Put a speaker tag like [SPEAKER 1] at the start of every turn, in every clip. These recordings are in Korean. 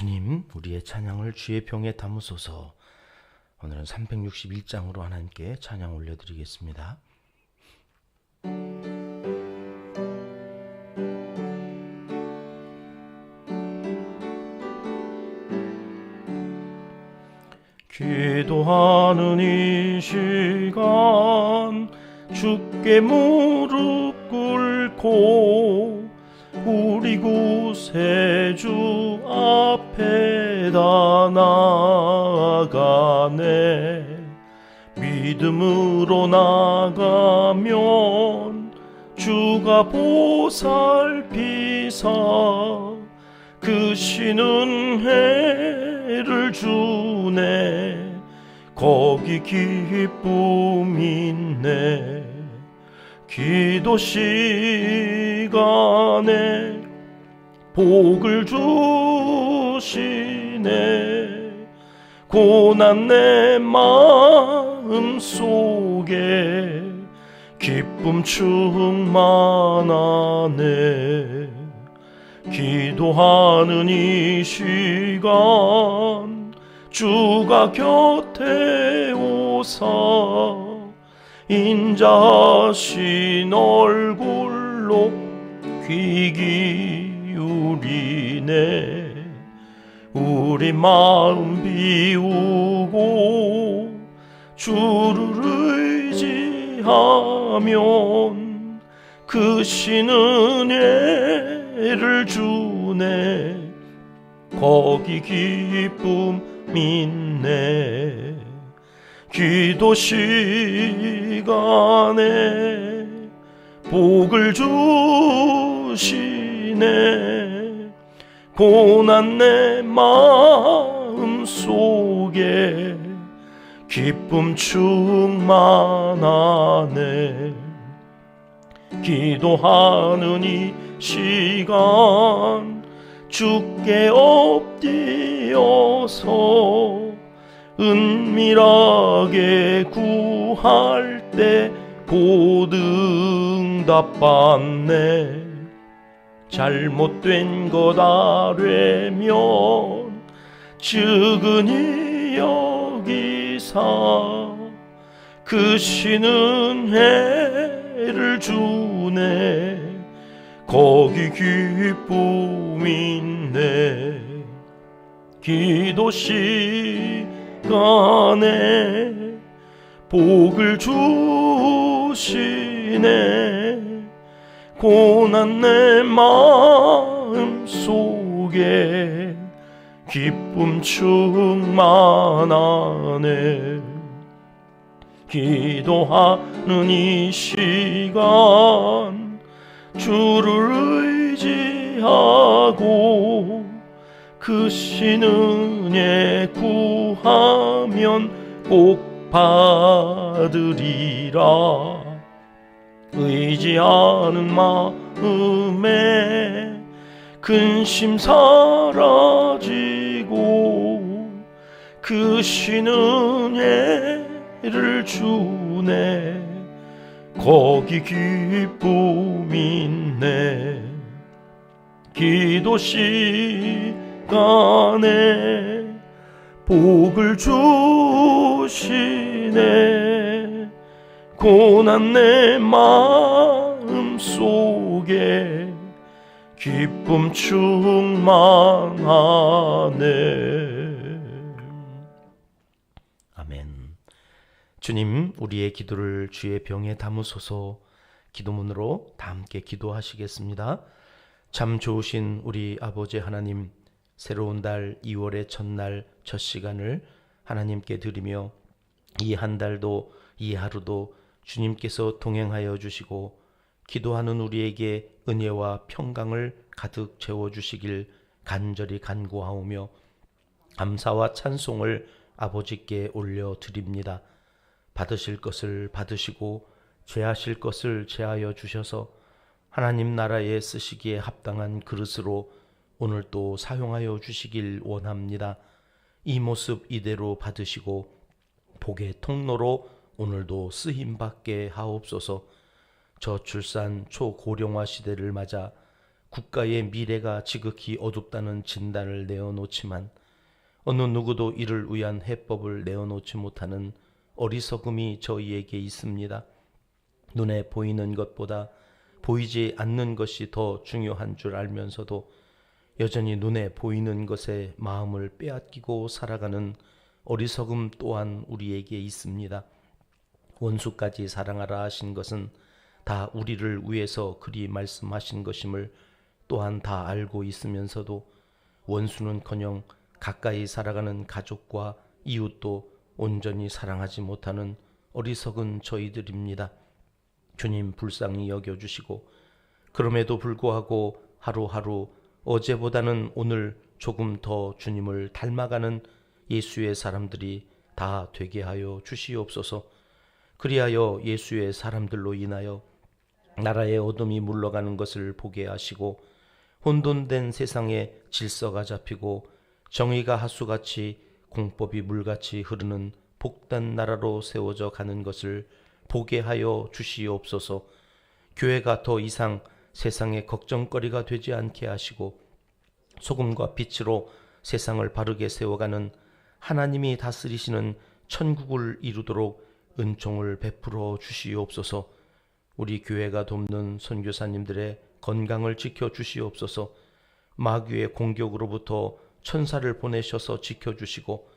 [SPEAKER 1] 주님, 우리의 찬양을 주의 병에 담으소서. 오늘은 361장으로 하나님께 찬양 올려드리겠습니다. 기도하는 이 시간 주께 무릎 꿇고 우리 구세주 앞에다 나아가네. 믿음으로 나가면 주가 보살피사 그 신은혜를 주네. 거기 기쁨 있네. 기도 시간에 복을 주시네. 고난 내 마음 속에 기쁨 충만하네. 기도하는 이 시간 주가 곁에 오사 인자하신 얼굴로 귀 기울이네. 우리 마음 비우고 주를 의지하면 그 신은혜를 주네. 거기 기쁨 있네. 기도 시간에 복을 주시네. 고난 내 마음 속에 기쁨 충만하네. 기도하는 이 시간 주께 엎드려서 은밀하게 구할 때 보응답받네. 잘못된 것 아뢰면 측은히 여기사 그 신은혜를 주네. 거기 기쁨 있네. 기도 시간에 복을 주시네. 고난 내 마음 속에 기쁨 충만하네. 기도하는 이 시간 주를 의지하고 그 신은혜 구하면 꼭 받으리라. 의지하는 마음에 근심 사라지고 그 신은혜를 주네. 거기 기쁨 있네. 기도 시간에 복을 주시네. 고난 내 마음 속에 기쁨 충만하네. 아멘. 주님, 우리의 기도를 주의 병에 담으소서. 기도문으로 다 함께 기도하시겠습니다. 참 좋으신 우리 아버지 하나님, 새로운 달 2월의 첫날 첫 시간을 하나님께 드리며 이 한 달도 이 하루도 주님께서 동행하여 주시고 기도하는 우리에게 은혜와 평강을 가득 채워주시길 간절히 간구하오며 감사와 찬송을 아버지께 올려드립니다. 받으실 것을 받으시고 제하실 것을 제하여 주셔서 하나님 나라에 쓰시기에 합당한 그릇으로 오늘 또 사용하여 주시길 원합니다. 이 모습 이대로 받으시고 복의 통로로 오늘도 쓰임받게 하옵소서. 저출산 초고령화 시대를 맞아 국가의 미래가 지극히 어둡다는 진단을 내어놓지만 어느 누구도 이를 위한 해법을 내어놓지 못하는 어리석음이 저희에게 있습니다. 눈에 보이는 것보다 보이지 않는 것이 더 중요한 줄 알면서도 여전히 눈에 보이는 것에 마음을 빼앗기고 살아가는 어리석음 또한 우리에게 있습니다. 원수까지 사랑하라 하신 것은 다 우리를 위해서 그리 말씀하신 것임을 또한 다 알고 있으면서도 원수는커녕 가까이 살아가는 가족과 이웃도 온전히 사랑하지 못하는 어리석은 저희들입니다. 주님 불쌍히 여겨주시고 그럼에도 불구하고 하루하루 어제보다는 오늘 조금 더 주님을 닮아가는 예수의 사람들이 다 되게 하여 주시옵소서. 그리하여 예수의 사람들로 인하여 나라의 어둠이 물러가는 것을 보게 하시고 혼돈된 세상에 질서가 잡히고 정의가 하수같이 공법이 물같이 흐르는 복된 나라로 세워져 가는 것을 보게 하여 주시옵소서. 교회가 더 이상 세상의 걱정거리가 되지 않게 하시고 소금과 빛으로 세상을 바르게 세워가는 하나님이 다스리시는 천국을 이루도록 은총을 베풀어 주시옵소서. 우리 교회가 돕는 선교사님들의 건강을 지켜 주시옵소서. 마귀의 공격으로부터 천사를 보내셔서 지켜주시고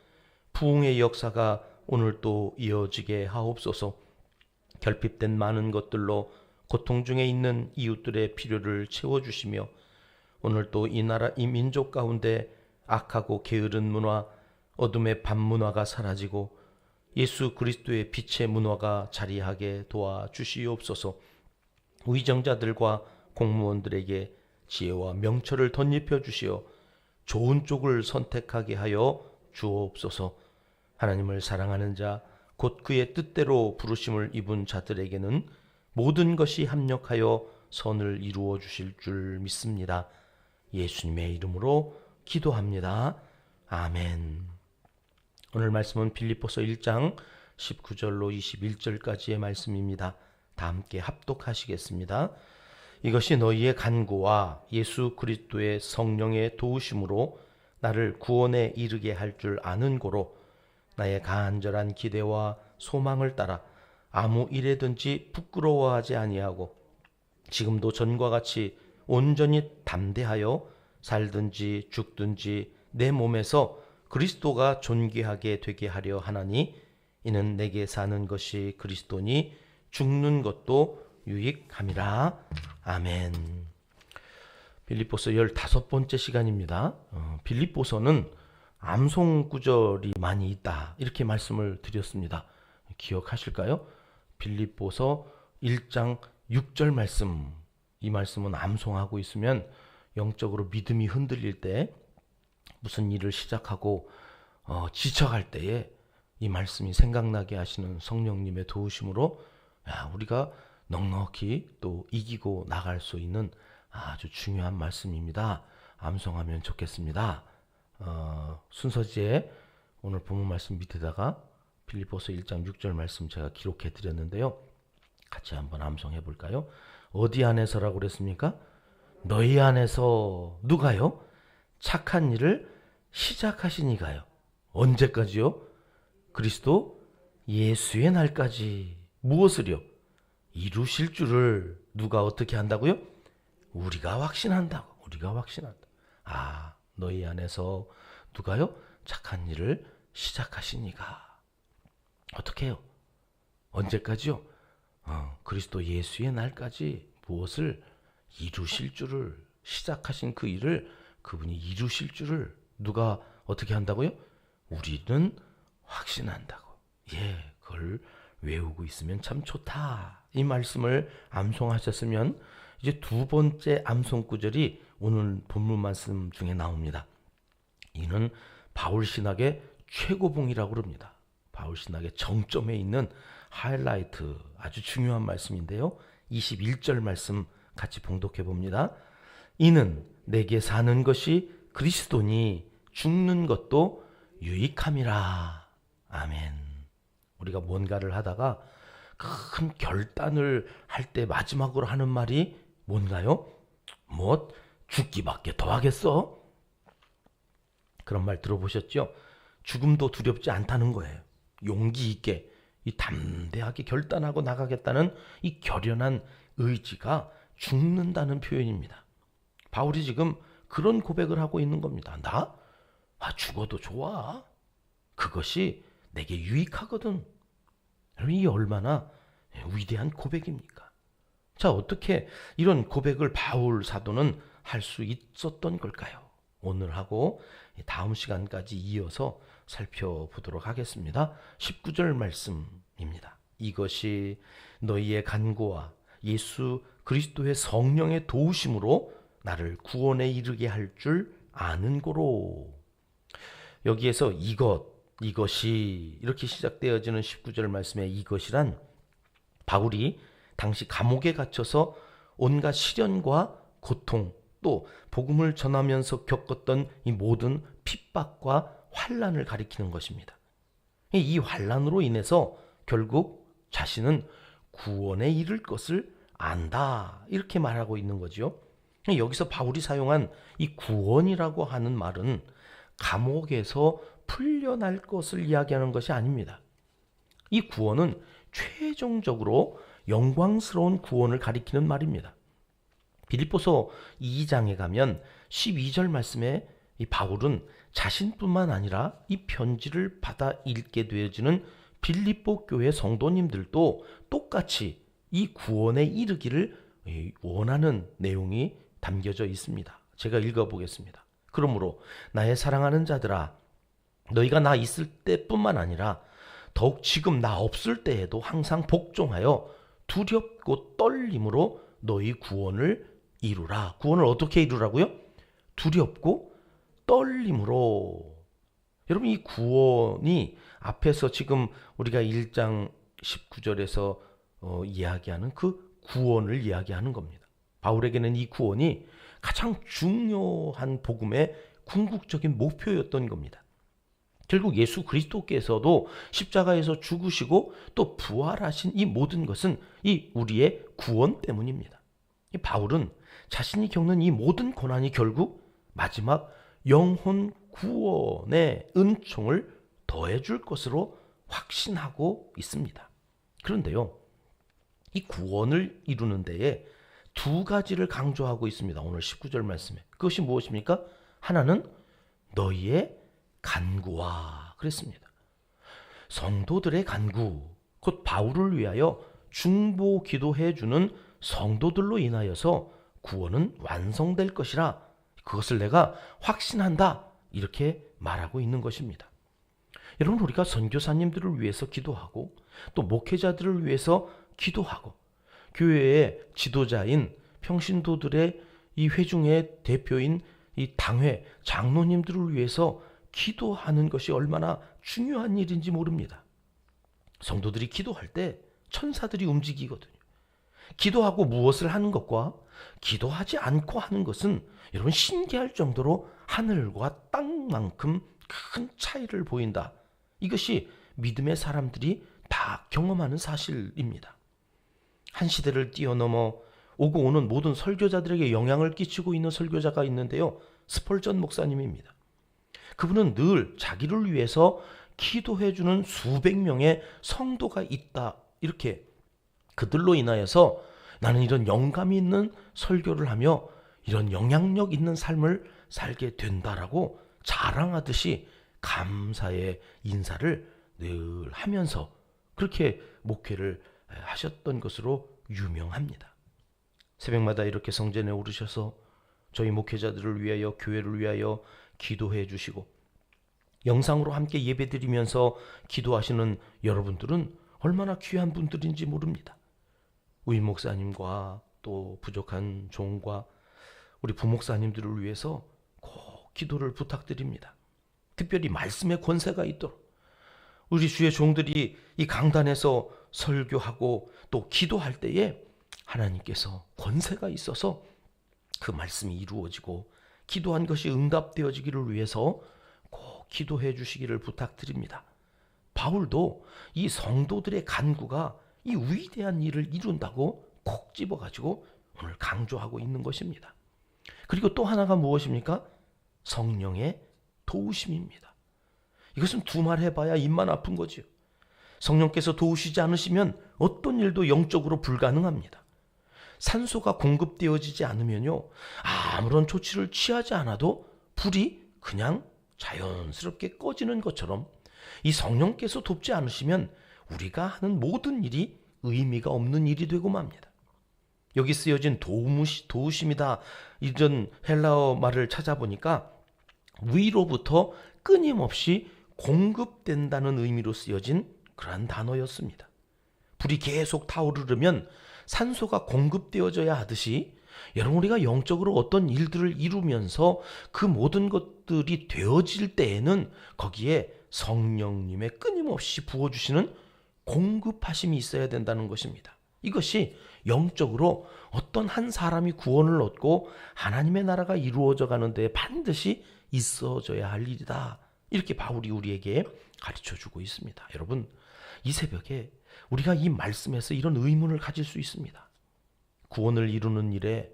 [SPEAKER 1] 부흥의 역사가 오늘 또 이어지게 하옵소서. 결핍된 많은 것들로 고통 중에 있는 이웃들의 필요를 채워주시며 오늘 또 이 나라 이 민족 가운데 악하고 게으른 문화, 어둠의 반문화가 사라지고 예수 그리스도의 빛의 문화가 자리하게 도와주시옵소서. 위정자들과 공무원들에게 지혜와 명철을 덧입혀 주시어 좋은 쪽을 선택하게 하여 주옵소서. 하나님을 사랑하는 자, 곧 그의 뜻대로 부르심을 입은 자들에게는 모든 것이 합력하여 선을 이루어 주실 줄 믿습니다. 예수님의 이름으로 기도합니다. 아멘. 오늘 말씀은 빌립보서 1장 19절로 21절까지의 말씀입니다. 다 함께 합독하시겠습니다. 이것이 너희의 간구와 예수 그리스도의 성령의 도우심으로 나를 구원에 이르게 할 줄 아는 고로 나의 간절한 기대와 소망을 따라 아무 일에든지 부끄러워하지 아니하고 지금도 전과 같이 온전히 담대하여 살든지 죽든지 내 몸에서 그리스도가 존귀하게 되게 하려 하나니 이는 내게 사는 것이 그리스도니 죽는 것도 유익함이라. 아멘. 빌립보서 15번째 시간입니다. 빌립보서는 암송 구절이 많이 있다 이렇게 말씀을 드렸습니다. 기억하실까요? 빌립보서 1장 6절 말씀, 이 말씀은 암송하고 있으면 영적으로 믿음이 흔들릴 때 무슨 일을 시작하고 지쳐갈 때에 이 말씀이 생각나게 하시는 성령님의 도우심으로 우리가 넉넉히 또 이기고 나갈 수 있는 아주 중요한 말씀입니다. 암송하면 좋겠습니다. 순서지에 오늘 본문 말씀 밑에다가 빌립보서 1장 6절 말씀 제가 기록해 드렸는데요. 같이 한번 암송해 볼까요? 어디 안에서라고 그랬습니까? 너희 안에서 누가요? 착한 일을 시작하시니가요. 언제까지요? 그리스도 예수의 날까지. 무엇을요? 이루실 줄을 누가 어떻게 한다고요? 우리가 확신한다고. 우리가 확신한다. 너희 안에서 누가요? 착한 일을 시작하시니가. 어떻게 해요? 언제까지요? 그리스도 예수의 날까지 무엇을 이루실 줄을, 시작하신 그 일을 그분이 이루실 줄을 누가 어떻게 한다고요? 우리는 확신한다고. 그걸 외우고 있으면 참 좋다. 이 말씀을 암송하셨으면 이제 두 번째 암송 구절이 오늘 본문 말씀 중에 나옵니다. 이는 바울 신학의 최고봉이라고 그럽니다. 바울 신학의 정점에 있는 하이라이트, 아주 중요한 말씀인데요. 21절 말씀 같이 봉독해 봅니다. 이는 내게 사는 것이 그리스도니 죽는 것도 유익함이라. 아멘. 우리가 뭔가를 하다가 큰 결단을 할 때 마지막으로 하는 말이 뭔가요? 죽기밖에 더 하겠어? 그런 말 들어보셨죠? 죽음도 두렵지 않다는 거예요. 용기 있게 이 담대하게 결단하고 나가겠다는 이 결연한 의지가 죽는다는 표현입니다. 바울이 지금 그런 고백을 하고 있는 겁니다. 나? 죽어도 좋아. 그것이 내게 유익하거든. 이 얼마나 위대한 고백입니까? 자, 어떻게 이런 고백을 바울 사도는 할 수 있었던 걸까요? 오늘하고 다음 시간까지 이어서 살펴보도록 하겠습니다. 19절 말씀입니다. 이것이 너희의 간구와 예수 그리스도의 성령의 도우심으로 나를 구원에 이르게 할 줄 아는 고로. 여기에서 이것이 이렇게 시작되어지는 19절 말씀의 이것이란 바울이 당시 감옥에 갇혀서 온갖 시련과 고통 또 복음을 전하면서 겪었던 이 모든 핍박과 환난을 가리키는 것입니다. 이 환난으로 인해서 결국 자신은 구원에 이를 것을 안다 이렇게 말하고 있는 거죠. 여기서 바울이 사용한 이 구원이라고 하는 말은 감옥에서 풀려날 것을 이야기하는 것이 아닙니다. 이 구원은 최종적으로 영광스러운 구원을 가리키는 말입니다. 빌립보서 2장에 가면 12절 말씀에 이 바울은 자신뿐만 아니라 이 편지를 받아 읽게 되어지는 빌립보 교회 성도님들도 똑같이 이 구원에 이르기를 원하는 내용이 담겨져 있습니다. 제가 읽어보겠습니다. 그러므로 나의 사랑하는 자들아, 너희가 나 있을 때뿐만 아니라 더욱 지금 나 없을 때에도 항상 복종하여 두렵고 떨림으로 너희 구원을 이루라. 구원을 어떻게 이루라고요? 두렵고 떨림으로. 여러분, 이 구원이 앞에서 지금 우리가 1장 19절에서 이야기하는 그 구원을 이야기하는 겁니다. 바울에게는 이 구원이 가장 중요한 복음의 궁극적인 목표였던 겁니다. 결국 예수 그리스도께서도 십자가에서 죽으시고 또 부활하신 이 모든 것은 이 우리의 구원 때문입니다. 이 바울은 자신이 겪는 이 모든 고난이 결국 마지막 영혼 구원의 은총을 더해줄 것으로 확신하고 있습니다. 그런데요, 이 구원을 이루는 데에 두 가지를 강조하고 있습니다. 오늘 19절 말씀에. 그것이 무엇입니까? 하나는 너희의 간구와 그랬습니다. 성도들의 간구, 곧 바울을 위하여 중보 기도해 주는 성도들로 인하여서 구원은 완성될 것이라 그것을 내가 확신한다 이렇게 말하고 있는 것입니다. 여러분, 우리가 선교사님들을 위해서 기도하고 또 목회자들을 위해서 기도하고 교회의 지도자인 평신도들의 이 회중의 대표인 이 당회 장로님들을 위해서 기도하는 것이 얼마나 중요한 일인지 모릅니다. 성도들이 기도할 때 천사들이 움직이거든요. 기도하고 무엇을 하는 것과 기도하지 않고 하는 것은 여러분 신기할 정도로 하늘과 땅만큼 큰 차이를 보인다. 이것이 믿음의 사람들이 다 경험하는 사실입니다. 한 시대를 뛰어넘어 오고 오는 모든 설교자들에게 영향을 끼치고 있는 설교자가 있는데요. 스펄전 목사님입니다. 그분은 늘 자기를 위해서 기도해주는 수백 명의 성도가 있다. 이렇게 그들로 인하여서 나는 이런 영감이 있는 설교를 하며 이런 영향력 있는 삶을 살게 된다라고 자랑하듯이 감사의 인사를 늘 하면서 그렇게 목회를 하셨던 것으로 유명합니다. 새벽마다 이렇게 성전에 오르셔서 저희 목회자들을 위하여 교회를 위하여 기도해 주시고 영상으로 함께 예배드리면서 기도하시는 여러분들은 얼마나 귀한 분들인지 모릅니다. 우임 목사님과 또 부족한 종과 우리 부목사님들을 위해서 꼭 기도를 부탁드립니다. 특별히 말씀의 권세가 있도록 우리 주의 종들이 이 강단에서 설교하고 또 기도할 때에 하나님께서 권세가 있어서 그 말씀이 이루어지고 기도한 것이 응답되어지기를 위해서 꼭 기도해 주시기를 부탁드립니다. 바울도 이 성도들의 간구가 이 위대한 일을 이룬다고 콕 집어가지고 오늘 강조하고 있는 것입니다. 그리고 또 하나가 무엇입니까? 성령의 도우심입니다. 이것은 두말 해봐야 입만 아픈 거지요. 성령께서 도우시지 않으시면 어떤 일도 영적으로 불가능합니다. 산소가 공급되어지지 않으면요, 아무런 조치를 취하지 않아도 불이 그냥 자연스럽게 꺼지는 것처럼 이 성령께서 돕지 않으시면 우리가 하는 모든 일이 의미가 없는 일이 되고 맙니다. 여기 쓰여진 도우심이다, 이런 헬라어 말을 찾아보니까 위로부터 끊임없이 공급된다는 의미로 쓰여진 그러한 단어였습니다. 불이 계속 타오르려면 산소가 공급되어져야 하듯이 여러분, 우리가 영적으로 어떤 일들을 이루면서 그 모든 것들이 되어질 때에는 거기에 성령님의 끊임없이 부어주시는 공급하심이 있어야 된다는 것입니다. 이것이 영적으로 어떤 한 사람이 구원을 얻고 하나님의 나라가 이루어져 가는 데에 반드시 있어져야 할 일이다, 이렇게 바울이 우리에게 가르쳐주고 있습니다. 여러분, 이 새벽에 우리가 이 말씀에서 이런 의문을 가질 수 있습니다. 구원을 이루는 일에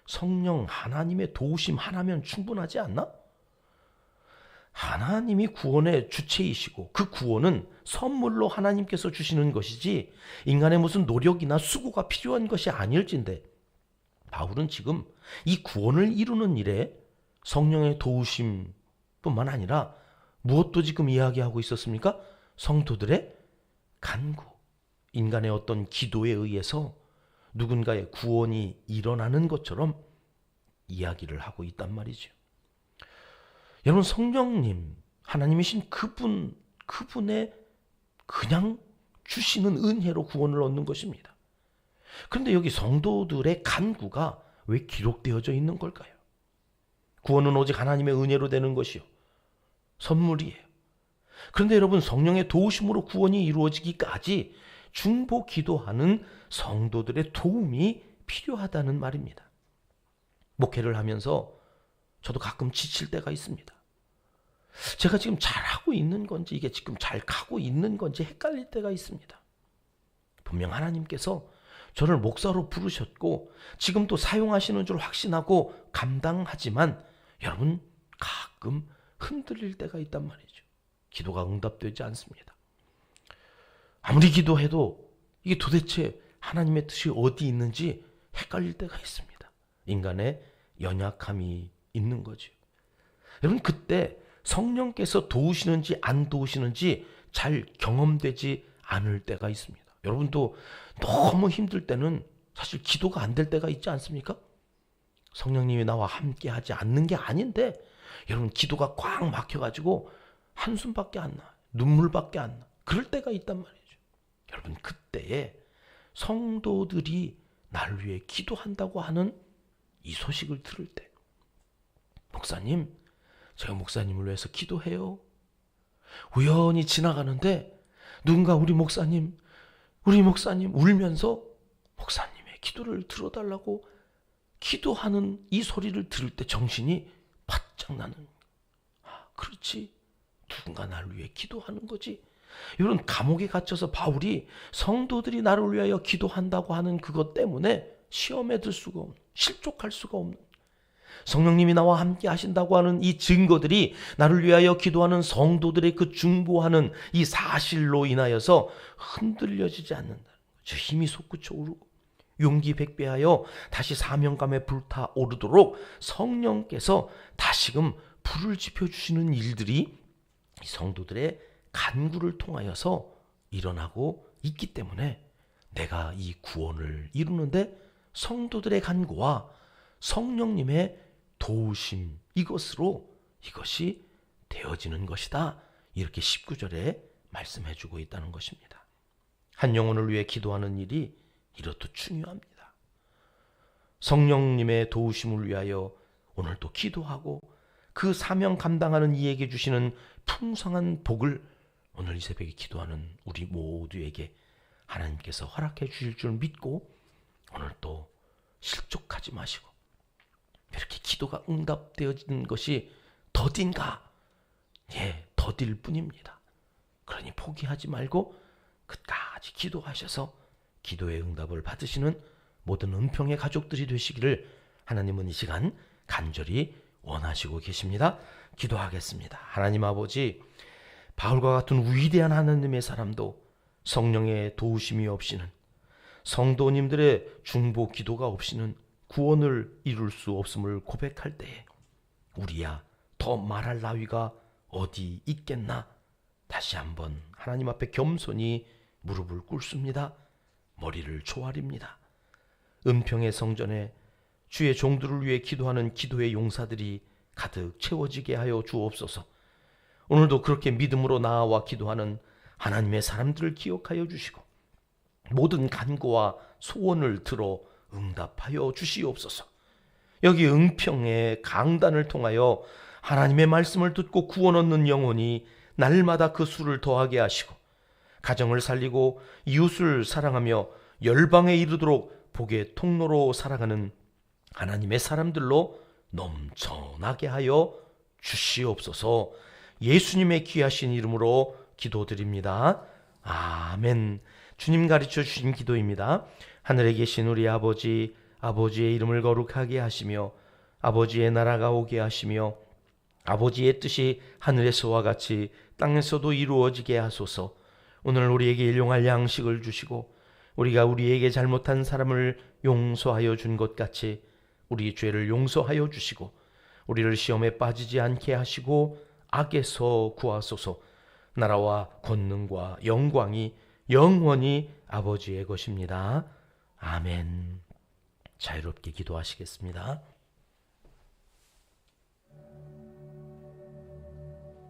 [SPEAKER 1] 성령 하나님의 도우심 하나면 충분하지 않나? 하나님이 구원의 주체이시고 그 구원은 선물로 하나님께서 주시는 것이지 인간의 무슨 노력이나 수고가 필요한 것이 아닐진데, 바울은 지금 이 구원을 이루는 일에 성령의 도우심뿐만 아니라 무엇도 지금 이야기하고 있었습니까? 성도들의 간구, 인간의 어떤 기도에 의해서 누군가의 구원이 일어나는 것처럼 이야기를 하고 있단 말이죠. 여러분, 성령님, 하나님이신 그분의 그냥 주시는 은혜로 구원을 얻는 것입니다. 그런데 여기 성도들의 간구가 왜 기록되어져 있는 걸까요? 구원은 오직 하나님의 은혜로 되는 것이요, 선물이에요. 그런데 여러분, 성령의 도우심으로 구원이 이루어지기까지 중보 기도하는 성도들의 도움이 필요하다는 말입니다. 목회를 하면서 저도 가끔 지칠 때가 있습니다. 제가 지금 잘하고 있는 건지, 이게 지금 잘 가고 있는 건지 헷갈릴 때가 있습니다. 분명 하나님께서 저를 목사로 부르셨고 지금 또 사용하시는 줄 확신하고 감당하지만 여러분, 가끔 흔들릴 때가 있단 말이죠. 기도가 응답되지 않습니다. 아무리 기도해도 이게 도대체 하나님의 뜻이 어디 있는지 헷갈릴 때가 있습니다. 인간의 연약함이 있는 거죠. 여러분, 그때 성령께서 도우시는지 안 도우시는지 잘 경험되지 않을 때가 있습니다. 여러분도 너무 힘들 때는 사실 기도가 안 될 때가 있지 않습니까? 성령님이 나와 함께 하지 않는 게 아닌데 여러분, 기도가 꽉 막혀가지고 한숨밖에 안 나, 눈물밖에 안 나, 그럴 때가 있단 말이죠. 여러분, 그때에 성도들이 나를 위해 기도한다고 하는 이 소식을 들을 때, 목사님, 제가 목사님을 위해서 기도해요. 우연히 지나가는데 누군가 우리 목사님 울면서 목사님의 기도를 들어달라고 기도하는 이 소리를 들을 때 정신이 바짝 나는, 그렇지, 누군가 나를 위해 기도하는 거지. 이런 감옥에 갇혀서 바울이 성도들이 나를 위하여 기도한다고 하는 그것 때문에 시험에 들 수가 없는, 실족할 수가 없는, 성령님이 나와 함께 하신다고 하는 이 증거들이 나를 위하여 기도하는 성도들의 그 중보하는 이 사실로 인하여서 흔들려지지 않는다는 거죠. 힘이 솟구쳐 오르고 용기 백배하여 다시 사명감에 불타오르도록 성령께서 다시금 불을 지펴주시는 일들이 이 성도들의 간구를 통하여서 일어나고 있기 때문에 내가 이 구원을 이루는데 성도들의 간구와 성령님의 도우심, 이것이 되어지는 것이다, 이렇게 19절에 말씀해주고 있다는 것입니다. 한 영혼을 위해 기도하는 일이 이렇듯 중요합니다. 성령님의 도우심을 위하여 오늘도 기도하고 그 사명 감당하는 이에게 주시는 풍성한 복을 오늘 이 새벽에 기도하는 우리 모두에게 하나님께서 허락해 주실 줄 믿고 오늘 또 실족하지 마시고, 이렇게 기도가 응답되어지는 것이 더딘가? 예, 더딜 뿐입니다. 그러니 포기하지 말고 끝까지 기도하셔서 기도의 응답을 받으시는 모든 은평의 가족들이 되시기를 하나님은 이 시간 간절히 원하시고 계십니다. 기도하겠습니다. 하나님 아버지, 바울과 같은 위대한 하나님의 사람도 성령의 도우심이 없이는, 성도님들의 중보 기도가 없이는 구원을 이룰 수 없음을 고백할 때에 우리야 더 말할 나위가 어디 있겠나. 다시 한번 하나님 앞에 겸손히 무릎을 꿇습니다. 머리를 조아립니다. 은평의 성전에 주의 종들을 위해 기도하는 기도의 용사들이 가득 채워지게 하여 주옵소서. 오늘도 그렇게 믿음으로 나아와 기도하는 하나님의 사람들을 기억하여 주시고 모든 간구와 소원을 들어 응답하여 주시옵소서. 여기 은평의 강단을 통하여 하나님의 말씀을 듣고 구원 얻는 영혼이 날마다 그 수를 더하게 하시고 가정을 살리고 이웃을 사랑하며 열방에 이르도록 복의 통로로 살아가는 하나님의 사람들로 넘쳐나게 하여 주시옵소서. 예수님의 귀하신 이름으로 기도드립니다. 아멘. 주님 가르쳐 주신 기도입니다. 하늘에 계신 우리 아버지, 아버지의 이름을 거룩하게 하시며 아버지의 나라가 오게 하시며 아버지의 뜻이 하늘에서와 같이 땅에서도 이루어지게 하소서. 오늘 우리에게 일용할 양식을 주시고 우리가 우리에게 잘못한 사람을 용서하여 준 것 같이 우리 죄를 용서하여 주시고 우리를 시험에 빠지지 않게 하시고 악에서 구하소서. 나라와 권능과 영광이 영원히 아버지의 것입니다. 아멘. 자유롭게 기도하시겠습니다.